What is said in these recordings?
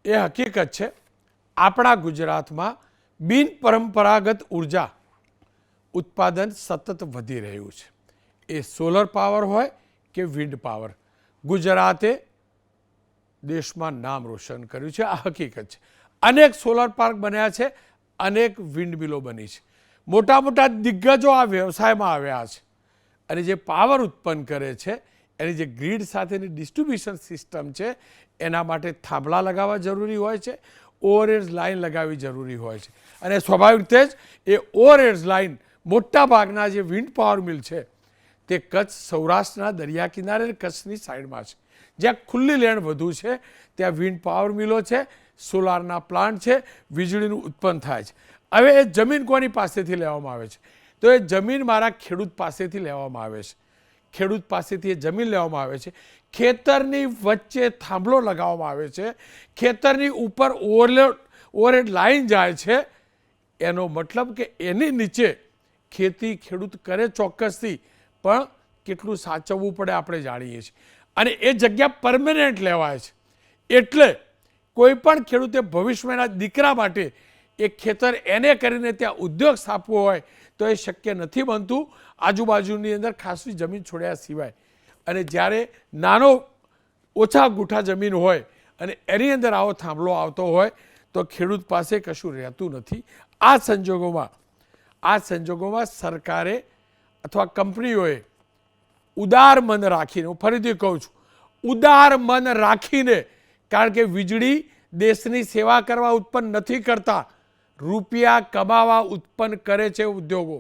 એ હકીકત છે આપણા ગુજરાતમાં બિન પરંપરાગત ઉર્જા ઉત્પાદન સતત વધી રહ્યું છે. એ સોલર પાવર હોય કે વિન્ડ પાવર, ગુજરાતે દેશમાં નામ રોશન કર્યું છે. આ હકીકત છે. અનેક સોલર પાર્ક બન્યા છે, અનેક વિન્ડ મિલો બની છે. મોટા મોટા દિગ્ગજો આ વ્યવસાયમાં આવ્યા છે અને જે પાવર ઉત્પન્ન કરે છે એની જે ગ્રીડ સાથેની ડિસ્ટ્રીબ્યુશન સિસ્ટમ છે એના માટે થાંભલા લગાવવા જરૂરી હોય છે, ઓવરહેડ લાઇન લગાવવી જરૂરી હોય છે. અને સ્વાભાવિક રીતે જ એ ઓવરહેડ લાઇન મોટા ભાગના જે વિન્ડ પાવર મિલ છે તે કચ્છ સૌરાષ્ટ્રના દરિયા કિનારે કચ્છની સાઈડમાં છે. જ્યાં ખુલ્લી લેન્ડ વધુ છે ત્યાં વિન્ડ પાવર મિલો છે, સોલારના પ્લાન્ટ છે, વીજળીનું ઉત્પન્ન થાય છે. હવે એ જમીન કોની પાસેથી લેવામાં આવે છે? તો એ જમીન મારા ખેડૂત પાસેથી લેવામાં આવે છે. ખેડૂત પાસેથી એ જમીન લેવામાં આવે છે, ખેતરની વચ્ચે થાંભલો લગાવવામાં આવે છે, ખેતરની ઉપર ઓવરહેડ લાઇન જાય છે. એનો મતલબ કે એની નીચે ખેતી ખેડૂત કરે ચોક્કસથી, પણ કેટલું સાચવવું પડે આપણે જાણીએ છીએ. અને એ જગ્યા પરમેનન્ટ લેવાય છે. એટલે કોઈ પણ ખેડૂતે ભવિષ્યના દીકરા માટે એ ખેતર એને કરીને ત્યાં ઉદ્યોગ સ્થાપવો હોય તો એ શક્ય નથી બનતું આજુબાજુની અંદર ખાસી જમીન છોડ્યા સિવાય. અને જ્યારે નાનો ઓછા ગુઠા જમીન હોય અને એની અંદર આવો થાંભલો આવતો હોય તો ખેડૂત પાસે કશું રહેતું નથી. આ સંજોગોમાં સરકારે અથવા કંપનીઓએ ઉદાર મન રાખીને, હું ફરીથી કહું છું, ઉદાર મન રાખીને, કારણ કે વીજળી દેશની સેવા કરવા ઉત્પન્ન નથી કરતા, રૂપિયા કમાવા ઉત્પન્ન કરે છે ઉદ્યોગો.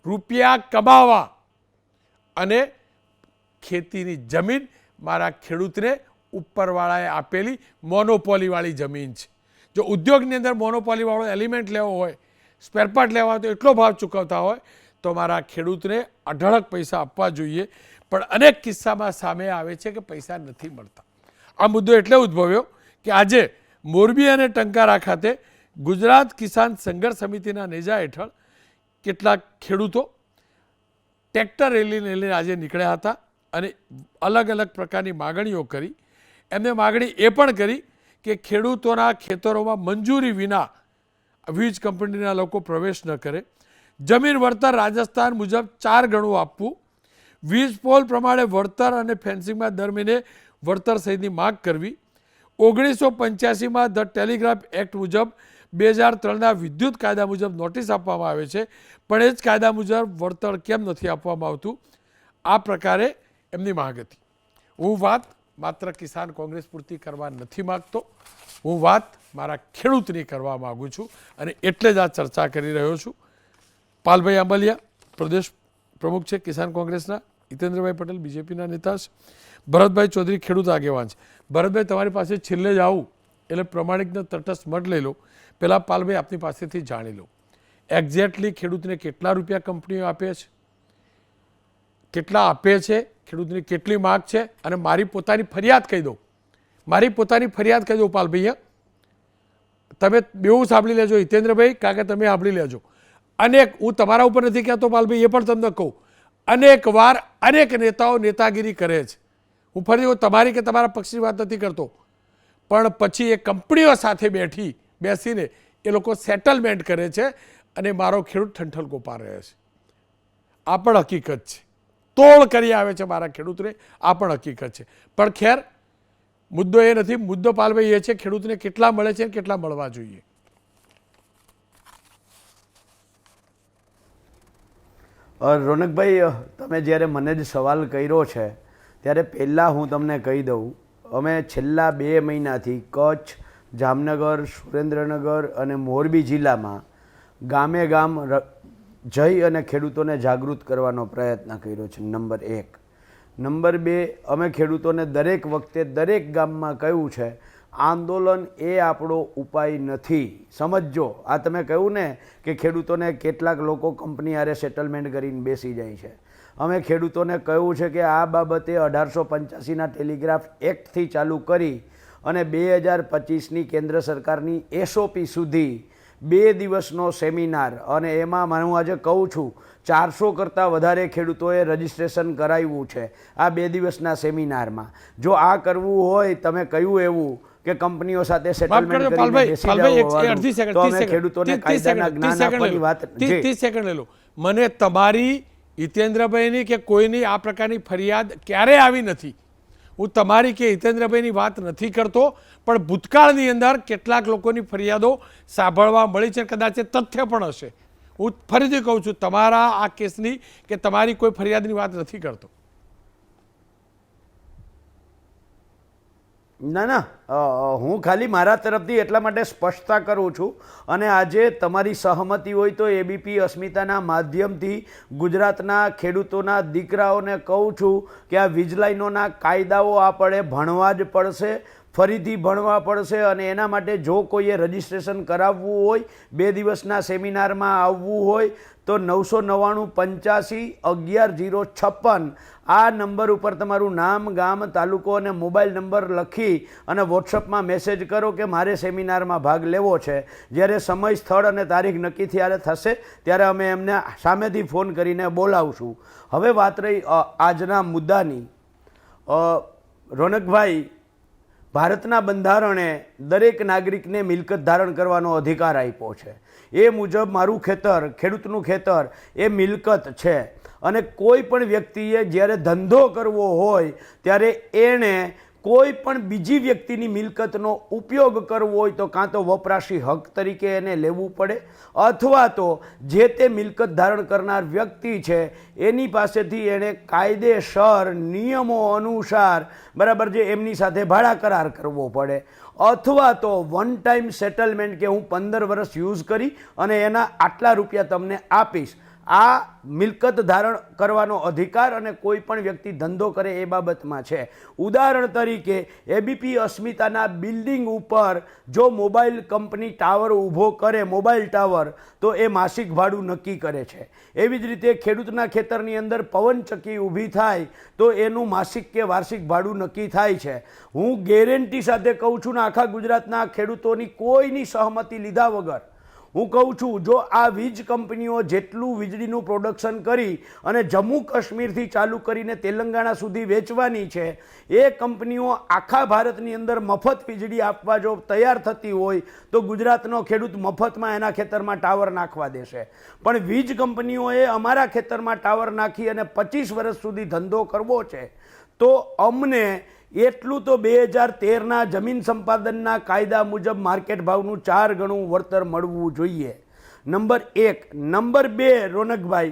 રૂપિયા કમાવા. અને ખેતીની જમીન મારા ખેડૂતને ઉપરવાળાએ આપેલી મોનોપોલીવાળી જમીન છે. જો ઉદ્યોગની અંદર મોનોપોલીવાળો એલિમેન્ટ લેવો હોય, સ્પેરપાર્ટ લેવા હોય તો એટલો ભાવ ચૂકવતા હોય તો મારા ખેડૂતને અઢળક પૈસા આપવા જોઈએ. પણ અનેક કિસ્સામાં સામે આવે છે કે પૈસા નથી મળતા. આ મુદ્દો એટલે ઉદ્ભવ્યો કે આજે મોરબી અને ટંકારા ખાતે ગુજરાત કિસાન સંઘર્ષ સમિતિના નેજા હેઠળ કેટલાક ખેડૂતો ટ્રેક્ટર રેલી લઈને આજે નીકળ્યા હતા અને અલગ અલગ પ્રકારની માગણીઓ કરી. એમને માગણી એ પણ કરી કે ખેડૂતોના ખેતરોમાં મંજૂરી વિના વીજ કંપનીના લોકો પ્રવેશ ન કરે, જમીન વળતર રાજસ્થાન મુજબ 4 ગણું આપવું, વીજ પોલ પ્રમાણે વળતર અને ફેન્સિંગમાં દર મહિને વળતર સહિતની માગ કરવી, 1985માં ધ ટેલિગ્રાફ એક્ટ મુજબ 2003ના વિદ્યુત કાયદા મુજબ નોટિસ આપવામાં આવે છે, પણ એ જ કાયદા મુજબ વળતર કેમ નથી આપવામાં આવતું? આ પ્રકારે એમની માંગ હતી. હું વાત માત્ર કિસાન કોંગ્રેસ પૂરતી કરવા નથી માગતો, હું વાત મારા ખેડૂતની કરવા માગું છું અને એટલે જ આ ચર્ચા કરી રહ્યો છું. પાલભાઈ આંબલિયા પ્રદેશ પ્રમુખ છે કિસાન કોંગ્રેસના, હિતેન્દ્રભાઈ પટેલ બીજેપીના નેતા છે, ભરતભાઈ ચૌધરી ખેડૂત આગેવાન છે. ભરતભાઈ, તમારી પાસે છેલ્લે જ આવું એટલે પ્રમાણિકનો તટસ્થ મત લઈ લો. પહેલાં પાલભાઈ આપની પાસેથી જાણી લો, એક્ઝેક્ટલી ખેડૂતને કેટલા રૂપિયા કંપનીઓ આપે છે, કેટલા આપે છે, ખેડૂતની કેટલી માગ છે, અને મારી પોતાની ફરિયાદ કહી દો. મારી પોતાની ફરિયાદ કહી દો પાલભાઈ. તમે બેઉ સાંભળી લેજો હિતેન્દ્રભાઈ, કારણ કે તમે સાંભળી લેજો. અનેક, હું તમારા ઉપર નથી કહેતો પાલભાઈ, એ પણ તમને કહું, અનેક વાર અનેક નેતાઓ નેતાગીરી કરે છે. હું ફરી તમારી કે તમારા પક્ષની વાત નથી કરતો, પણ પછી એ કંપનીઓ સાથે બેસીને એ લોકો સેટલમેન્ટ કરે છે અને મારો ખેડૂત ઠંઠલ ગોપાલ રહે છે. આ પણ હકીકત છે. તોડ કરી આવે છે મારા ખેડૂતને, આ પણ હકીકત છે. પણ ખેર, મુદ્દો એ નથી. મુદ્દો પાલભાઈ એ છે ખેડૂતને કેટલા મળે છે અને કેટલા મળવા જોઈએ. રોનકભાઈ, તમે જ્યારે મને જ સવાલ કર્યો છે ત્યારે પહેલાં હું તમને કહી દઉં, અમે છેલ્લા 2 મહિનાથી કચ્છ, જામનગર, સુરેન્દ્રનગર અને મોરબી જિલ્લામાં ગામે ગામ જઈ અને ખેડૂતોને જાગૃત કરવાનો પ્રયત્ન કર્યો છે. નંબર 1. નંબર 2, અમે ખેડૂતોને દરેક વખતે દરેક ગામમાં કહ્યું છે આંદોલન એ આપણો ઉપાય નથી. સમજજો, આ તમે કહ્યું ને કે ખેડૂતોને કેટલાક લોકો કંપની હારે સેટલમેન્ટ કરીને બેસી જાય છે. અમે ખેડૂતોને કહ્યું છે કે આ બાબતે 1885ના ટેલિગ્રાફ એક્ટથી ચાલુ કરી અને 2025ની કેન્દ્ર સરકારની SOP સુધી 2 દિવસનો સેમિનાર, અને એમાં હું આજે કહું છું 400 કરતાં વધારે ખેડૂતોએ રજિસ્ટ્રેશન કરાવ્યું છે આ 2 દિવસના સેમિનારમાં. જો આ કરવું હોય, તમે કહ્યું એવું, કે કંપનીઓ સાથે માફ સેટલમેન્ટ કરજો કરીને પાલભાઈ, બેસી પાલભાઈ, જવું હોવાનું, અડધી સેકન્ડ, તો 30 અમે સેકન્ડ, ખેડૂતોને 30 કાયદાના સેકન્ડ, જ્ઞાન 30 સેકન્ડ આપવાની લઈ લો. વાત 30 સેકન્ડ લઈ લો. મને તમારી હિતેન્દ્રભાઈની કે કોઈની આ પ્રકારની ફરિયાદ ક્યારે આવી નથી. હું તમારી કે હિતેન્દ્રભાઈની વાત નથી કરતો, પણ ભૂતકાળની અંદર કેટલાક લોકોની ફરિયાદો સાંભળવા મળી છે, કદાચ એ તથ્ય પણ હશે. હું ફરીથી કહું છું, તમારા આ કેસની કે તમારી કોઈ ફરિયાદની વાત નથી કરતો. ના ના, હું ખાલી મારા તરફથી એટલા માટે સ્પષ્ટતા કરું છું. અને આજે તમારી સહમતિ હોય તો એબીપી અસ્મિતાના માધ્યમથી ગુજરાતના ખેડૂતોના દીકરાઓને કહું છું કે આ વીજ લાઈનોના કાયદાઓ આપણે ભણવા જ પડશે, ફરીથી ભણવા પડશે. અને એના માટે જો કોઈએ રજિસ્ટ્રેશન કરાવવું હોય, 2 દિવસના સેમિનારમાં આવવું હોય તો 999 85 11 056 આ નંબર ઉપર તમારું નામ, ગામ, તાલુકો અને મોબાઈલ નંબર લખી અને વોટ્સઅપમાં મેસેજ કરો કે મારે સેમિનારમાં ભાગ લેવો છે. જ્યારે સમય, સ્થળ અને તારીખ નક્કી ત્યારે થશે ત્યારે અમે એમને સામેથી ફોન કરીને બોલાવશું. હવે વાત રહી આજના મુદ્દાની. રોનકભાઈ, ભારતના બંધારણે દરેક નાગરિકને મિલકત ધારણ કરવાનો અધિકાર આપ્યો છે. એ મુજબ મારું ખેતર, ખેડૂતનું ખેતર એ મિલકત છે. અને કોઈ પણ વ્યક્તિએ જ્યારે ધંધો કરવો હોય ત્યારે એણે કોઈ પણ બીજી વ્યક્તિની મિલકતનો ઉપયોગ કરવો હોય તો કાં તો વપરાશી હક તરીકે એને લેવું પડે, અથવા તો જે તે મિલકત ધારણ કરનાર વ્યક્તિ છે એની પાસેથી એણે કાયદેસર નિયમો અનુસાર બરાબર જે એમની સાથે ભાડા કરાર કરવો પડે, અથવા તો વન ટાઈમ સેટલમેન્ટ કે હું 15 વર્ષ યુઝ કરી અને એના આટલા રૂપિયા તમને આપીશ. આ મિલકત ધારણ કરવાનો અધિકાર અને કોઈ પણ વ્યક્તિ ધંધો કરે એ બાબતમાં છે. ઉદાહરણ તરીકે એબીપી અસ્મિતાના બિલ્ડિંગ ઉપર જો મોબાઈલ કંપની ટાવર ઊભો કરે, મોબાઈલ ટાવર, તો એ માસિક ભાડું નક્કી કરે છે. એવી જ રીતે ખેડૂતના ખેતરની અંદર પવનચક્કી ઊભી થાય તો એનું માસિક કે વાર્ષિક ભાડું નક્કી થાય છે. હું ગેરંટી સાથે કહું છું ને આખા ગુજરાતના ખેડૂતોની કોઈની સહમતિ લીધા વગર હું કહું છું, જો આ વીજ કંપનીઓ જેટલું વીજળીનું પ્રોડક્શન કરી અને જમ્મુ કાશ્મીરથી ચાલુ કરીને તેલંગાણા સુધી વેચવાની છે, એ કંપનીઓ આખા ભારતની અંદર મફત વીજળી આપવા જો તૈયાર થતી હોય તો ગુજરાતનો ખેડૂત મફતમાં એના ખેતરમાં ટાવર નાખવા દેશે. પણ વીજ કંપનીઓએ અમારા ખેતરમાં ટાવર નાખી અને 25 વર્ષ સુધી ધંધો કરવો છે તો અમને એટલું તો 2013ના જમીન સંપાદનના કાયદા મુજબ માર્કેટ ભાવનું 4 ગણું વળતર મળવું જોઈએ. નંબર 1. નંબર 2, રોનકભાઈ,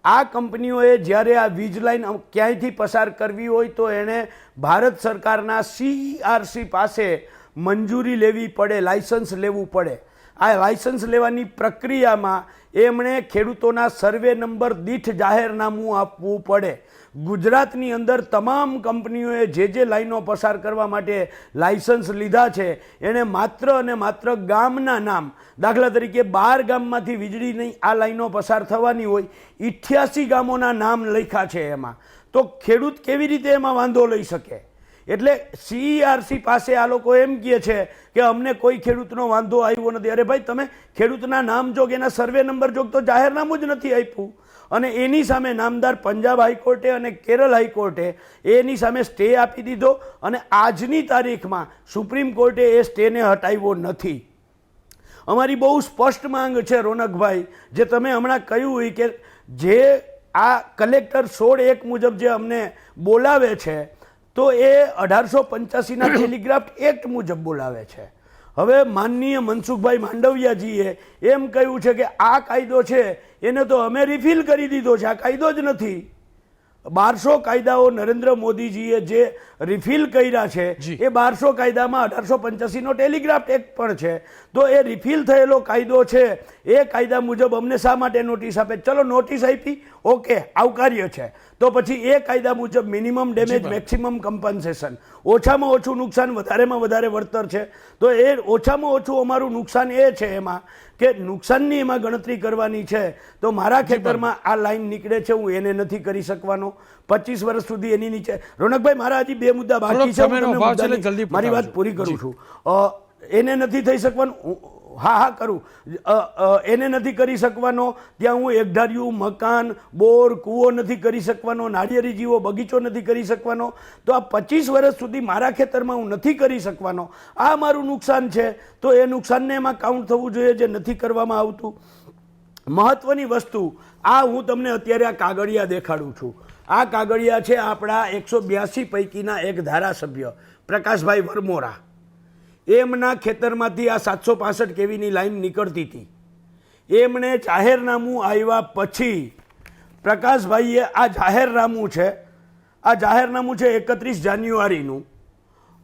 આ કંપનીઓએ જ્યારે આ વીજ લાઈન ક્યાંયથી પસાર કરવી હોય તો એણે ભારત સરકારના CERC પાસે મંજૂરી લેવી પડે, લાયસન્સ લેવું પડે. આ લાયસન્સ લેવાની પ્રક્રિયામાં એમણે ખેડૂતોના સર્વે નંબર દીઠ જાહેરનામું આપવું પડે. ગુજરાતની અંદર તમામ કંપનીઓએ જે લાઈનો પસાર કરવા માટે લાયસન્સ લીધા છે એણે માત્ર અને માત્ર ગામના નામ, દાખલા તરીકે 12 ગામમાંથી વીજળીની આ લાઈનો પસાર થવાની હોય, 88 ગામોના નામ લખ્યા છે એમાં. તો ખેડૂત કેવી રીતે એમાં વાંધો લઈ શકે? એટલે CERC પાસે આ લોકો એમ કહે છે કે અમને કોઈ ખેડૂતનો વાંધો આવ્યો નથી. અરે ભાઈ, તમે ખેડૂતના નામ જોગ, એના સર્વે નંબર જોગ તો જાહેરનામું જ નથી આપ્યું. અને એની સામે નામદાર પંજાબ હાઈકોર્ટે અને કેરળ હાઈકોર્ટે એની સામે સ્ટે આપી દીધો અને આજની તારીખમાં સુપ્રીમ કોર્ટે એ સ્ટેને હટાવ્યો નથી. અમારી બહુ સ્પષ્ટ માંગ છે રોનકભાઈ, જે તમે હમણાં કહ્યું હોય કે જે આ કલેક્ટર 16(1) મુજબ જે અમને બોલાવે છે તો એ 1885ના ટેલિગ્રાફ એક્ટ મુજબ બોલાવે છે. હવે માનનીય મનસુખભાઈ માંડવિયાજીએ એમ કહ્યું છે કે આ કાયદો છે એને તો અમે રિફિલ કરી દીધો છે, આ કાયદો જ નથી. 1200 કાયદાઓ નરેન્દ્ર મોદીજીએ જે રિફિલ કર્યા છે એ 1200 કાયદામાં 1885નો ટેલિગ્રાફ એક્ટ પણ છે. તો એ રિફિલ થયેલો કાયદો છે, એ કાયદા મુજબ અમને શા માટે નોટિસ આપે? ચલો નોટિસ આપી, ઓકે, આવકાર્ય છે. તો પછી એ કાયદા મુજબ મિનિમમ ડેમેજ, મેક્સિમમ કમ્પન્સેશન, ઓછામાં ઓછું નુકસાન, વધારેમાં વધારે વળતર છે. તો એ ઓછામાં ઓછું અમારું નુકસાન એ છે એમાં કે નુકસાનની એમાં ગણતરી કરવાની છે. તો મારા ખેતરમાં આ લાઈન નીકળે છે, હું એને નથી કરી શકવાનો 25 વર્ષ સુધી એની નીચે. રોનકભાઈ, મારા હજી 2 મુદ્દા બાકી છે, મારી વાત પૂરી કરું છું. એને નથી થઈ શકવાનું. હા કરું. એને નથી કરી શકવાનો, ત્યાં હું એકધાર્યું મકાન, બોર, કૂવો નથી કરી શકવાનો, નાળિયેરી જેવો બગીચો નથી કરી શકવાનો, તો આ 25 વર્ષ સુધી મારા ખેતરમાં હું નથી કરી શકવાનો, આ મારું નુકસાન છે. તો એ નુકસાનને એમાં કાઉન્ટ થવું જોઈએ, જે નથી કરવામાં આવતું. મહત્વની વસ્તુ, આ હું તમને અત્યારે આ કાગળિયા દેખાડું છું. આ કાગળિયા છે આપણા 182 પૈકીના એક ધારાસભ્ય પ્રકાશભાઈ વરમોરા. એમના ખેતરમાંથી આ 765 કેવીની લાઈન નીકળતી હતી. એમણે જાહેરનામું આવ્યા પછી પ્રકાશભાઈએ આ જાહેરનામું છે, આ જાહેરનામું છે 31 જાન્યુઆરીનું,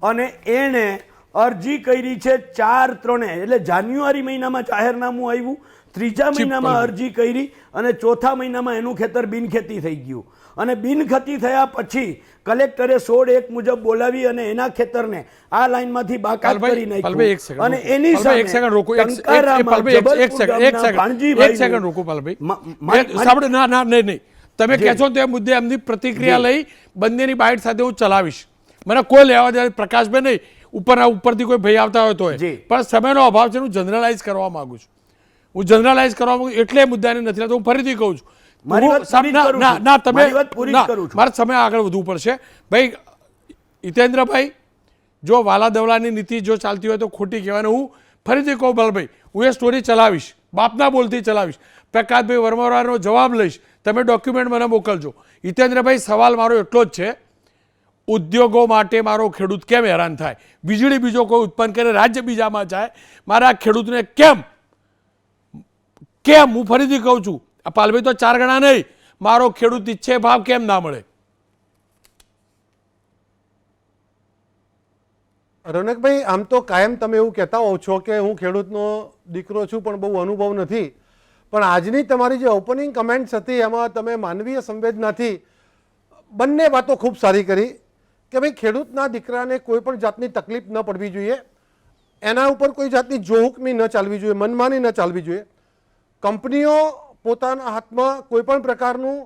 અને એણે અરજી કરી છે 4/3, એટલે જાન્યુઆરી મહિનામાં જાહેરનામું આવ્યું, 3જા મહિનામાં અરજી કરી, અને 4થા મહિનામાં એનું ખેતર બિનખેતી થઈ ગયું. અને બિનખેતી થયા પછી કલેક્ટરે 16(1) મુજબ બોલાવી અને એના ખેતરને આ લાઈનમાંથી બાકાત કરી નાખ્યું. અને એની સામે તમે કહો છો તે મુદ્દે એમની પ્રતિક્રિયા લઈ બંનેની બાઇટ સાથે હું ચલાવીશ. મને કોઈ લેવા દે પ્રકાશભાઈ નહીં, ઉપરથી કોઈ ભાઈ આવતા હોય તો, પણ સમયનો અભાવ છે. હું જનરલાઇઝ કરવા માંગુ છું, એટલે મુદ્દાને નથી લેતો. હું ફરીથી કહું છું, મારે સમય આગળ વધવું પડશે. ભાઈ હિતેન્દ્રભાઈ, જો વાલા દવલાની નીતિ જો ચાલતી હોય તો ખોટી કહેવાય. હું ફરીથી કહું બલભાઈ, હું એ સ્ટોરી ચલાવીશ, બાપના બોલથી ચલાવીશ. પ્રકાશભાઈ વરમોરાનો જવાબ લઈશ, તમે ડોક્યુમેન્ટ મને મોકલજો. હિતેન્દ્રભાઈ, સવાલ મારો એટલો જ છે, ઉદ્યોગો માટે મારો ખેડૂત કેમ હેરાન થાય? વીજળી બીજો કોઈ ઉત્પન્ન કરે, રાજ્ય બીજામાં જાય, મારા ખેડૂતને કેમ? હું ફરીથી કહું છું, આ પાલભાઈ તો 4 ગણા નહીં, મારો ખેડૂત ઈચ્છે ભાવ કેમ ના મળે? રોનકભાઈ, આમ તો કાયમ તમે એવું કહેતા હોવ છો કે હું ખેડૂતનો દીકરો છું પણ બહુ અનુભવ નથી, પણ આજની તમારી જે ઓપનિંગ કમેન્ટ્સ હતી એમાં તમે માનવીય સંવેદનાથી બંને વાતો ખૂબ સારી કરી કે ભાઈ ખેડૂતના દીકરાને કોઈ પણ જાતની તકલીફ ન પડવી જોઈએ, એના ઉપર કોઈ જાતની જોહુકમી ન ચાલવી જોઈએ, મનમાની ન ચાલવી જોઈએ. કંપનીઓ પોતાના હાથમાં કોઈ પણ પ્રકારનું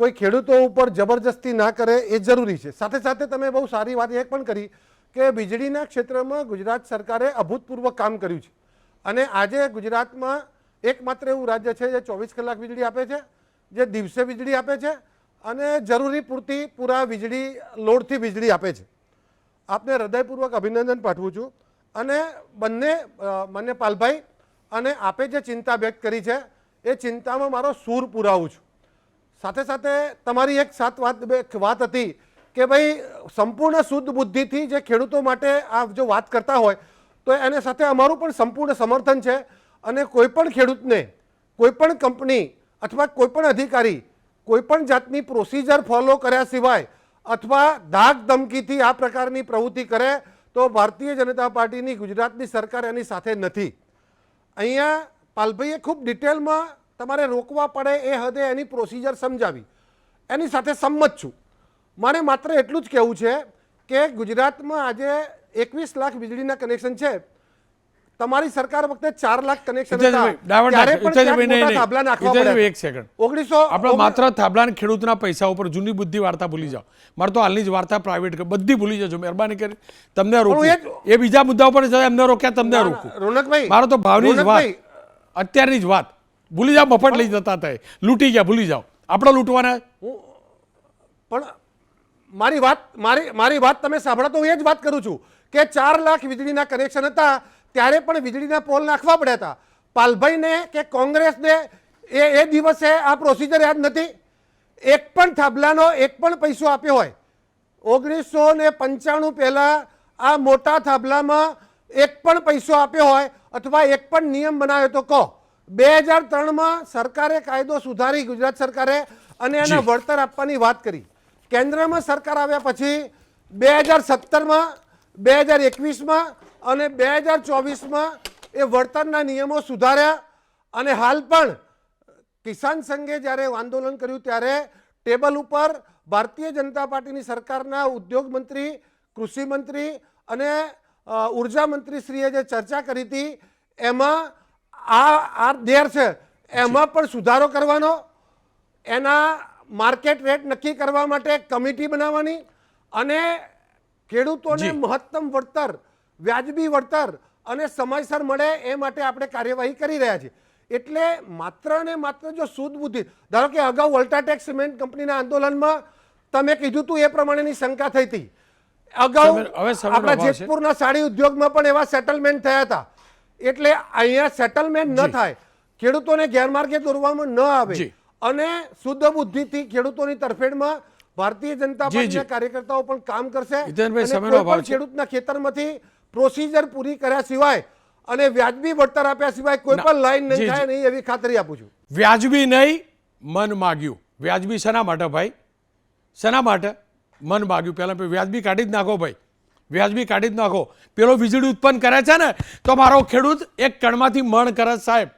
કોઈ ખેડૂતો ઉપર જબરજસ્તી ના કરે એ જરૂરી છે. સાથે સાથે તમે બહુ સારી વાત એ પણ કરી કે વીજળીના ક્ષેત્રમાં ગુજરાત સરકારે અભૂતપૂર્વ કામ કર્યું છે, અને આજે ગુજરાતમાં એકમાત્ર એવું રાજ્ય છે જે 24 કલાક વીજળી આપે છે, જે દિવસે વીજળી આપે છે, અને જરૂરી પૂરતી પૂરા વીજળી લોડથી વીજળી આપે છે. આપને હૃદયપૂર્વક અભિનંદન પાઠવું છું. અને બંને માન્ય પાલભાઈ અને આપે જે ચિંતા વ્યક્ત કરી છે એ ચિંતામાં મારો સૂર પુરાવું છું. સાથે સાથે તમારી એક વાત હતી કે ભાઈ સંપૂર્ણ શુદ્ધ બુદ્ધિથી જે ખેડૂતો માટે આ જો વાત કરતા હોય તો એને સાથે અમારું પણ સંપૂર્ણ સમર્થન છે. અને કોઈ પણ ખેડૂતને કોઈ પણ કંપની અથવા કોઈ પણ અધિકારી કોઈ પણ જાતની પ્રોસિજર ફોલો કર્યા સિવાય અથવા ધાક ધમકીથી આ પ્રકારની પ્રવૃત્તિ કરે તો ભારતીય જનતા પાર્ટીની ગુજરાતની સરકાર એની સાથે નથી. અહીંયા પાલભાઈએ ખૂબ ડિટેલમાં તમારે રોકવા પડે એ હદે એની પ્રોસિજર સમજાવી, એની સાથે સંમત છું. મારે માત્ર એટલું જ કહેવું છે કે ગુજરાતમાં આજે 21 લાખ વીજળીના કનેક્શન છે. તમારી સરકાર વખતે 4 લાખ કનેક્શન માત્ર થાબલાના ખેડૂતના પૈસા ઉપર જૂની બુદ્ધિ વાર્તા ભૂલી જાઓ. મારે તો હાલની જ વાર્તા પ્રાઇવેટ બધી ભૂલી જજો, મહેરબાની કરી. તમને રોકું એ બીજા મુદ્દા ઉપર એમને રોક્યા, તમને રોકું. રોનકભાઈ, મારો તો ભાવની જ વાત, અત્યારની જ વાત ભૂલી જાઓ. મફત લઈ જતા હતા, લૂંટી ગયા, ભૂલી જાઓ. આપણે લૂંટવાના. પણ મારી વાત તમે સાંભળો તો હું એ જ વાત કરું છું કે 4 લાખ વીજળીના કનેક્શન હતા ત્યારે પણ વીજળીના પોલ નાખવા પડ્યા હતા. પાલભાઈને કે કોંગ્રેસને એ દિવસે આ પ્રોસિજર યાદ નથી. એક પણ થાંભલાનો એક પણ પૈસો આપ્યો હોય 1995 પહેલા આ મોટા થાંભલામાં એક પણ પૈસો આપ્યો હોય અથવા એક પણ નિયમ બનાવ્યો તો કહો. 2003માં સરકારે કાયદો સુધારી, ગુજરાત સરકારે, અને એને વળતર આપવાની વાત કરી. કેન્દ્રમાં સરકાર આવ્યા પછી 2017માં, 2021માં અને 2024માં એ વળતરના નિયમો સુધાર્યા. અને હાલ પણ કિસાન સંઘે જ્યારે આંદોલન કર્યું ત્યારે ટેબલ ઉપર ભારતીય જનતા પાર્ટીની સરકારના ઉદ્યોગ મંત્રી, કૃષિ મંત્રી અને ઉર્જા મંત્રીશ્રીએ જે ચર્ચા કરી હતી એમાં આ દેર છે એમાં પણ સુધારો કરવાનો, એના માર્કેટ રેટ નક્કી કરવા માટે કમિટી બનાવવાની અને ખેડૂતોને મહત્તમ વળતર, વ્યાજબી વળતર અને સમયસર મળે એ માટે આપણે કાર્યવાહી કરી રહ્યા છીએ. એટલે માત્ર ને માત્ર જો શુદ્ધ બુદ્ધિ, ધારો કે અગાઉ અલ્ટ્રાટેક સિમેન્ટ કંપનીના આંદોલનમાં તમે કીધું હતું એ પ્રમાણેની શંકા થઈ હતી. અગાઉ હવે સમયનો આપણા અભાવ છે. જેતપુરના સાડી ઉદ્યોગમાં પણ એવા સેટલમેન્ટ થયા હતા. એટલે અહીંયા સેટલમેન્ટ ન થાય, ખેડૂતોને ગેરમાર્ગે દોરવામાં ન આવે જી. અને શુદ્ધ બુદ્ધિથી ખેડૂતોની તરફેણમાં ભારતીય જનતા જી, જી. પાર્ટીના કાર્યકર્તાઓ પણ કામ કરશે. હિતેનભાઈ, અને સમયનો કોઈ અભાવ પણ છે. ખેડૂતના ખેતરમાંથી પ્રોસિજર પૂરી કર્યા સિવાય અને વ્યાજબી વળતર આપ્યા સિવાય કોઈ પણ લાઈન જી, નહીં થાય જી. નહીં એવી ખાતરી આપું છું. વ્યાજબી નહીં, મન માગ્યું. વ્યાજબી શેના માટે ભાઈ? શેના માટે મન માગ્યું? પહેલાં વ્યાજબી કાઢી જ નાખો ભાઈ, વ્યાજબી કાઢી જ નાખો. પેલો વીજળી ઉત્પન્ન કરે છે ને તો મારો ખેડૂત એક કણમાંથી મણ કરે છે સાહેબ.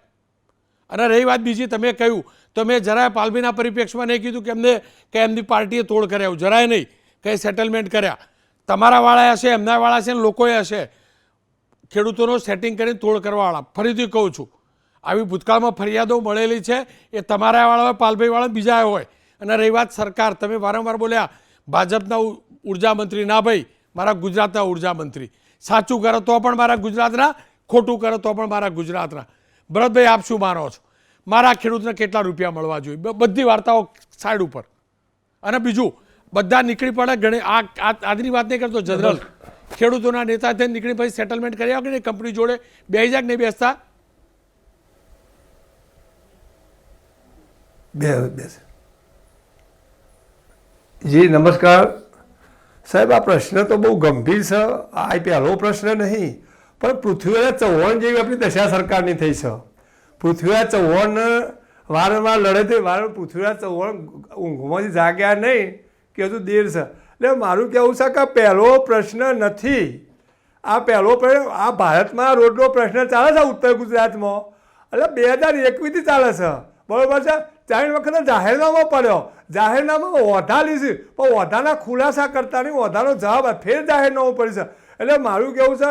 અને રહી વાત બીજી, તમે કહ્યું તો મેં જરાય પાલવીના પરિપ્રેક્ષમાં નહીં કીધું કે એમની પાર્ટીએ તોડ કર્યા, જરાય નહીં. કંઈ સેટલમેન્ટ કર્યા તમારા વાળા હશે, એમના વાળા હશે, લોકોએ હશે ખેડૂતોનો સેટિંગ કરીને તોડ કરવાવાળા. ફરીથી કહું છું, આવી ભૂતકાળમાં ફરિયાદો મળેલી છે, એ તમારા વાળા હોય, પાલભાઈ વાળા, બીજા હોય. અને રહી વાત સરકાર, તમે વારંવાર બોલ્યા ભાજપના ઉર્જા મંત્રી, ના ભાઈ, મારા ગુજરાતના ઉર્જા મંત્રી. સાચું કરો તો પણ મારા ગુજરાતના, ખોટું કરો તો પણ મારા ગુજરાતના. ભરતભાઈ, આપ શું માનો છો? મારા ખેડૂતને કેટલા રૂપિયા મળવા જોઈએ? બધી વાર્તાઓ સાઈડ ઉપર. અને બીજું, બધા નીકળી પડે ઘણી આજની વાત નહીં કરતો, જનરલ ખેડૂતોના નેતા થઈને નીકળી પછી સેટલમેન્ટ કર્યા કે નહીં કંપની જોડે બેસી જાય કે નહીં બેસતા? જી નમસ્કાર સાહેબ, આ પ્રશ્ન તો બહુ ગંભીર છે. આ પહેલો પ્રશ્ન નહીં, પણ પૃથ્વીરાજ ચૌહાણ જેવી આપણી દશા સરકારની થઈ છે. પૃથ્વીરાજ ચૌહાણ વારંવાર લડે, વારંવાર પૃથ્વીરાજ ચૌહાણ ઊંઘમાંથી જાગ્યા નહીં કે હજુ દેર છે. એટલે મારું કહેવું છે કે પહેલો પ્રશ્ન નથી આ. પહેલો પ્રશ્ન આ ભારતમાં રોડનો પ્રશ્ન ચાલે છે ઉત્તર ગુજરાતમાં, એટલે 2021થી ચાલે છે, બરાબર છે. 4 વખત જાહેરનામો પડ્યો, જાહેરનામામાં ઓઢા લીધી, પણ ઓઢાના ખુલાસા કરતા નહીં, ઓઢાનો જવાબ ફેર જાહેરનામું પડી છે. એટલે મારું કેવું છે,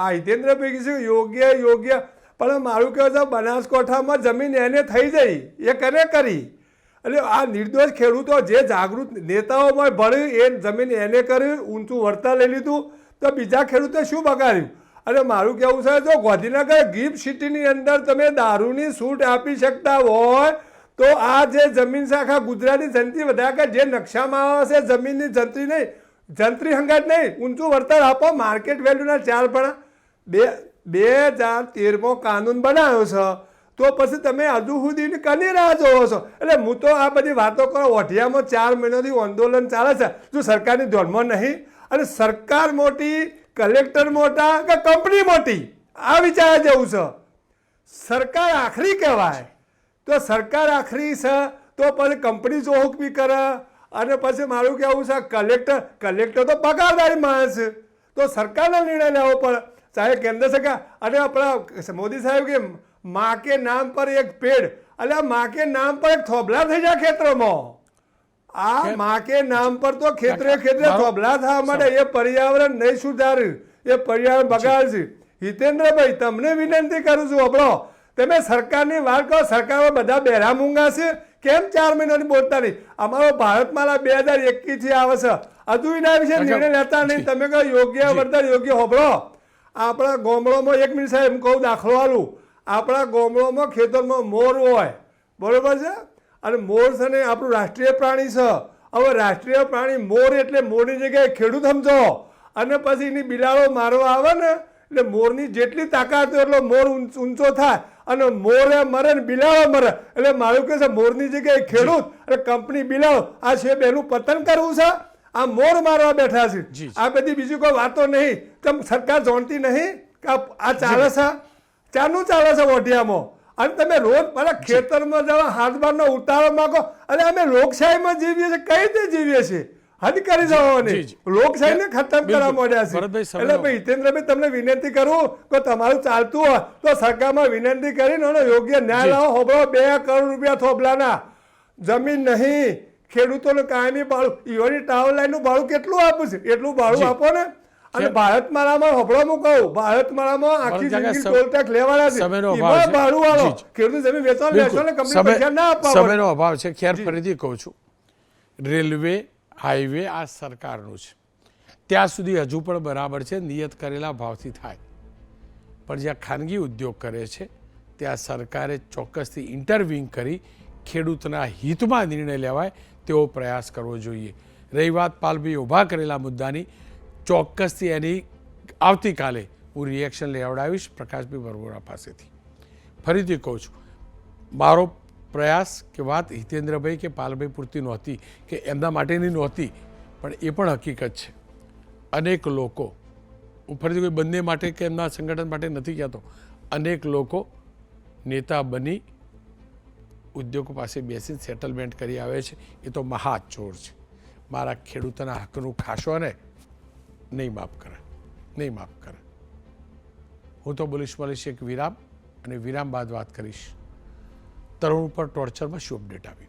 આ હિતેન્દ્રભાઈ છે યોગ્ય, પણ મારું કહેવું છે બનાસકાંઠામાં જમીન એને થઈ જઈ, એ કને કરી. એટલે આ નિર્દોષ ખેડૂતો જે જાગૃત નેતાઓમાં ભળ્યું એ જમીન એને કરી, ઊંચું વળતર લઈ લીધું, તો બીજા ખેડૂતે શું બગાડ્યું? અને મારું કહેવું છે, જો ગાંધીનગર ગિફ્ટ સિટીની અંદર તમે દારૂની છૂટ આપી શકતા હોય તો આ જે જમીન છે આખા ગુજરાતની જંત્રી વધારે કે જે નકશામાં આવે છે જમીનની જંત્રી નહીં, જંત્રી હંગાટ નહીં, ઊંચું વળતર આપો, માર્કેટ વેલ્યુના 4 ગણા. 2013માં કાનૂન બનાવ્યો છે, તો પછી તમે હજુ સુધી કની રાહ જોવો છો? એટલે હું તો આ બધી વાતો કરો, ઓઢિયામાં 4 મહિનાથી આંદોલન ચાલે છે, જો સરકારની ધ્યાનમાં નહીં. અને સરકાર મોટી, કલેક્ટર મોટા કે કંપની મોટી, આ વિચાર જેવું છે. સરકાર આખરી કહેવાય તો સરકાર આખરી છે, તો પછી કંપની જો હુકમી કરે. અને પછી મારું કહેવું છે કલેક્ટર તો પગારદારી માણસ છે, તો સરકારનો નિર્ણય લેવો પડે. ચાહે કેન્દ્ર સરકાર, અને આપણા મોદી સાહેબ કે માં કે નામ પર એક પેડ, એટલે માં કે નામ પર એક થોભલા થઈ જાય ખેતરોમાં. આ માં કે નામ પર તો ખેતરે થોભલા થવા માટે એ પર્યાવરણ નહીં સુધાર્યું, એ પર્યાવરણ બગાડશે. હિતેન્દ્રભાઈ, તમને વિનંતી કરું છું, આપણો તમે સરકારની વાત કરો, સરકારમાં બધા બેરા મૂંગા છે, કેમ 4 મહિનાની બોલતા નહીં? અમારો ભારતમાલા 2021થી આવે છે, હજુ એના વિશે નિર્ણય લેતા નહીં. તમે કહો યોગ્ય વળતર, યોગ્ય હોબળો. આપણા ગામડામાં 1 મિનિટ સાહેબ કહું, દાખલો આલું. આપણા ગામડામાં ખેતરમાં મોર હોય, બરોબર છે, અને મોર છે ને આપણું રાષ્ટ્રીય પ્રાણી છે. હવે રાષ્ટ્રીય પ્રાણી મોર એટલે મોરની જગ્યાએ ખેડૂત સમજો, અને પછી એની બિલાડો મારવા આવે ને એટલે મોરની જેટલી તાકાત હોય એટલો મોર ઊંચો થાય, અને મોરે મરે ને બિલાડો મરે. એટલે મારું કહે છે મોરની જગ્યાએ ખેડૂત અને કંપની બિલાડો, આ છે બેનું પતન કરવું છે. આ મોર મારવા બેઠા છે. આ બધી બીજી કોઈ વાતો નહીં. તેમ સરકાર જાણતી નહીં કે આ ચાલે છે, ચાનું ચાલે છે ઓઢિયામાં. અને તમે રોજ મારા ખેતરમાં જવા હાથબારનો ઉતારો માંગો. અને અમે લોકશાહીમાં જીવીએ છીએ, કઈ રીતે જીવીએ છીએ? હદ કરી જવાની લોકશાહીને ખતમ કરવા માંડ્યા છે. એટલે ભાઈ હિતેન્દ્રભાઈ, તમને વિનંતી કરું કે તમારું ચાલતું હોય તો સરકારમાં વિનંતી કરીને યોગ્ય ન્યાય લાવો. હોબળો 2 કરોડ રૂપિયા થોભલાના, જમીન નહીં, ખેડૂતોને કાયમી ભાડું, ઈવાની ટાવર લાઈનનું ભાડું કેટલું આપું છે એટલું ભાડું આપો ને. અને ભારતમાળામાં હોબળો હું કહું, ભારતમાળામાં આખી જિંદગી ટોલ ટેક્સ લેવાના છે, એમાં ભાડું વાળો ખેડૂત જમીન વેચવા લેશો ને કંપની પૈસા ના આપવા. સમયનો અભાવ છે. ખેર ફરીથી કહું છું, રેલવે હાઈવે આ સરકારનું છે, ત્યાં સુધી હજુ પણ બરાબર છે, નિયત કરેલા ભાવથી થાય. પણ જ્યાં ખાનગી ઉદ્યોગ કરે છે ત્યાં સરકારે ચોક્કસથી ઇન્ટરવ્યૂ કરી ખેડૂતના હિતમાં નિર્ણય લેવાય તેવો પ્રયાસ કરવો જોઈએ. રહી વાત પાલભાઈ ઊભા કરેલા મુદ્દાની, ચોક્કસથી એની આવતીકાલે હું રિએક્શન લેવડાવીશ પ્રકાશભાઈ વરવોરા પાસેથી. ફરીથી કહું છું, મારો પ્રયાસ કે વાત હિતેન્દ્રભાઈ કે પાલભાઈ પૂરતી નહોતી કે એમના માટેની નહોતી, પણ એ પણ હકીકત છે. અનેક લોકો, હું ફરીથી કોઈ બંને માટે કે એમના સંગઠન માટે નથી કહેતો, અનેક લોકો નેતા બની ઉદ્યોગો પાસે બેસીને સેટલમેન્ટ કરી આવે છે. એ તો મહા ચોર છે. મારા ખેડૂતોના હકનું ખાશો ને, નહીં માફ કરે, નહીં માફ કરે. હું તો બોલીશ એક વિરામ, અને વિરામ બાદ વાત કરીશ તરુણ ઉપર ટોર્ચરમાં શું અપડેટ આવી.